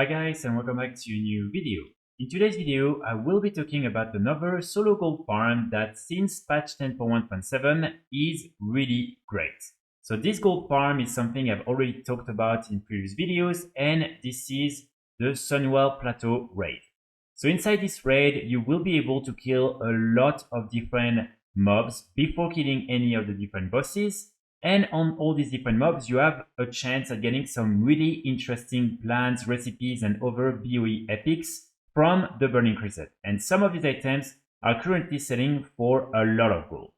Hi guys, and welcome back to a new video. In today's video, I will be talking about another solo gold farm that since patch 10.1.7 is really great. So this gold farm is something I've already talked about in previous videos, and this is the Sunwell Plateau raid. So inside this raid, you will be able to kill a lot of different mobs before killing any of the different bosses. And on all these different mobs, you have a chance at getting some really interesting plans, recipes, and other BOE epics from the Burning Crusade. And some of these items are currently selling for a lot of gold.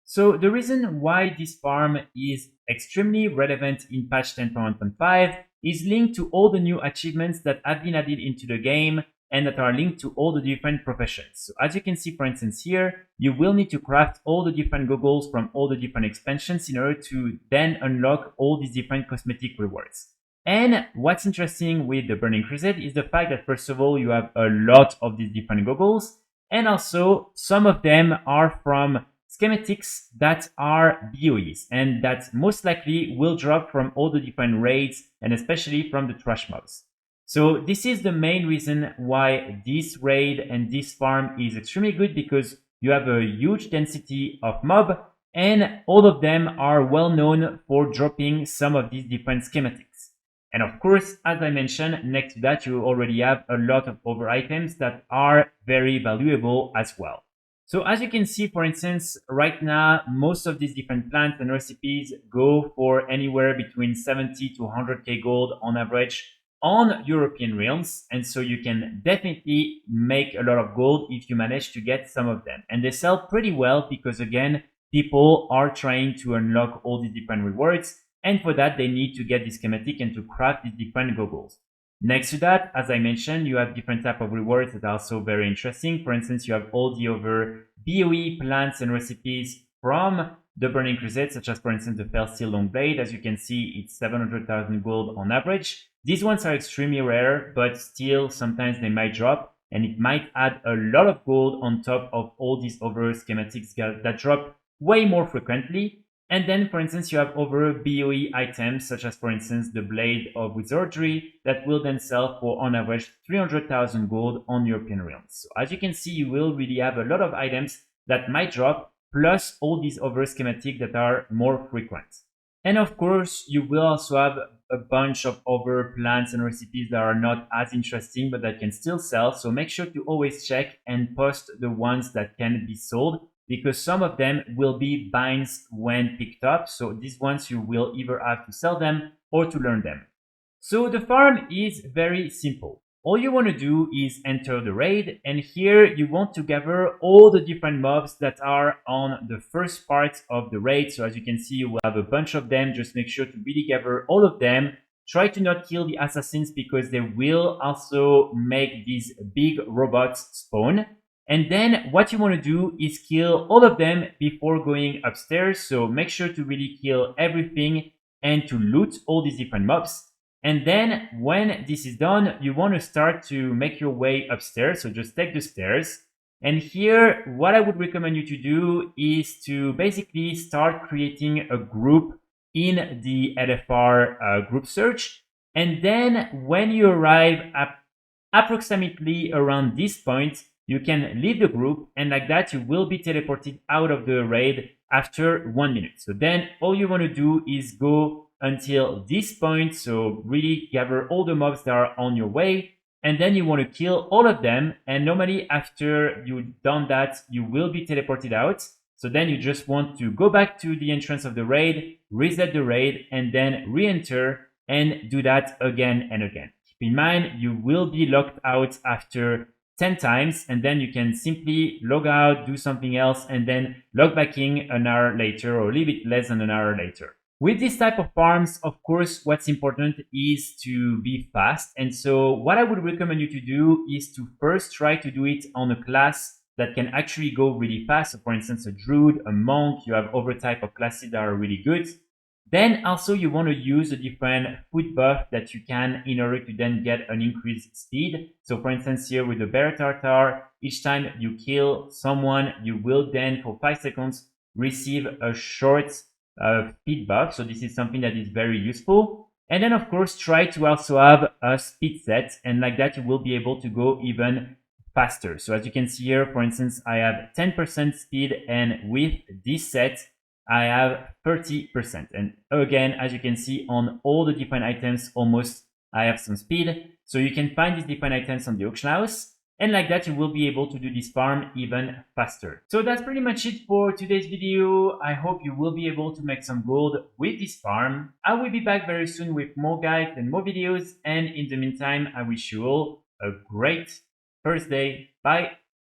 So the reason why this farm is extremely relevant in patch 10.1.5 is linked to all the new achievements that have been added into the game and that are linked to all the different professions. So as you can see, for instance, here, you will need to craft all the different goggles from all the different expansions in order to then unlock all these different cosmetic rewards. And what's interesting with the Burning Crusade is the fact that, first of all, you have a lot of these different goggles, and also some of them are from schematics that are BOEs, and that most likely will drop from all the different raids, and especially from the trash mobs. So this is the main reason why this raid and this farm is extremely good, because you have a huge density of mob and all of them are well known for dropping some of these different schematics. And of course, as I mentioned, next to that, you already have a lot of other items that are very valuable as well. So as you can see, for instance, right now, most of these different plants and recipes go for anywhere between 70 to 100k gold on average on European realms, and so you can definitely make a lot of gold if you manage to get some of them. And they sell pretty well because, again, people are trying to unlock all these different rewards, and for that they need to get this schematic and to craft these different goggles. Next to that, as I mentioned, you have different type of rewards that are also very interesting. For instance, you have all the other BOE plants and recipes from the Burning Crusade, such as, for instance, the Fell Steel Long Blade. As you can see, it's 700,000 gold on average. These ones are extremely rare, but still sometimes they might drop, and it might add a lot of gold on top of all these other schematics that drop way more frequently. And then, for instance, you have other BOE items, such as, for instance, the Blade of Wizardry, that will then sell for, on average, 300,000 gold on European realms. So as you can see, you will really have a lot of items that might drop, plus all these other schematics that are more frequent. And of course, you will also have a bunch of other plants and recipes that are not as interesting, but that can still sell. So make sure to always check and post the ones that can be sold, because some of them will be binds when picked up. So these ones you will either have to sell them or to learn them. So the farm is very simple. All you want to do is enter the raid, and here you want to gather all the different mobs that are on the first part of the raid. So as you can see, you will have a bunch of them. Just make sure to really gather all of them. Try to not kill the assassins because they will also make these big robots spawn. And then what you want to do is kill all of them before going upstairs. So make sure to really kill everything and to loot all these different mobs. And then when this is done, you want to start to make your way upstairs. So just take the stairs. And here, what I would recommend you to do is to basically start creating a group in the LFR group search. And then when you arrive at approximately around this point, you can leave the group, and like that, you will be teleported out of the raid after 1 minute. So then all you want to do is go until this point. So really gather all the mobs that are on your way, and then you want to kill all of them. And normally after you've done that, you will be teleported out. So then you just want to go back to the entrance of the raid, reset the raid, and then re-enter and do that again and again. Keep in mind, you will be locked out after 10 times, and then you can simply log out, do something else, and then log back in an hour later or a little bit less than an hour later. With this type of farms, of course, what's important is to be fast. And so what I would recommend you to do is to first try to do it on a class that can actually go really fast. So for instance, a druid, a monk, you have other type of classes that are really good. Then also you want to use a different food buff that you can in order to then get an increased speed. So for instance, here with the bear tartar, each time you kill someone, you will then for 5 seconds receive a short speed buff. So this is something that is very useful. And then of course, try to also have a speed set, and like that you will be able to go even faster. So as you can see here, for instance, I have 10% speed, and with this set, I have 30%. And again, as you can see on all the different items, almost I have some speed. So you can find these different items on the auction house. And like that, you will be able to do this farm even faster. So that's pretty much it for today's video. I hope you will be able to make some gold with this farm. I will be back very soon with more guides and more videos. And in the meantime, I wish you all a great first day. Bye.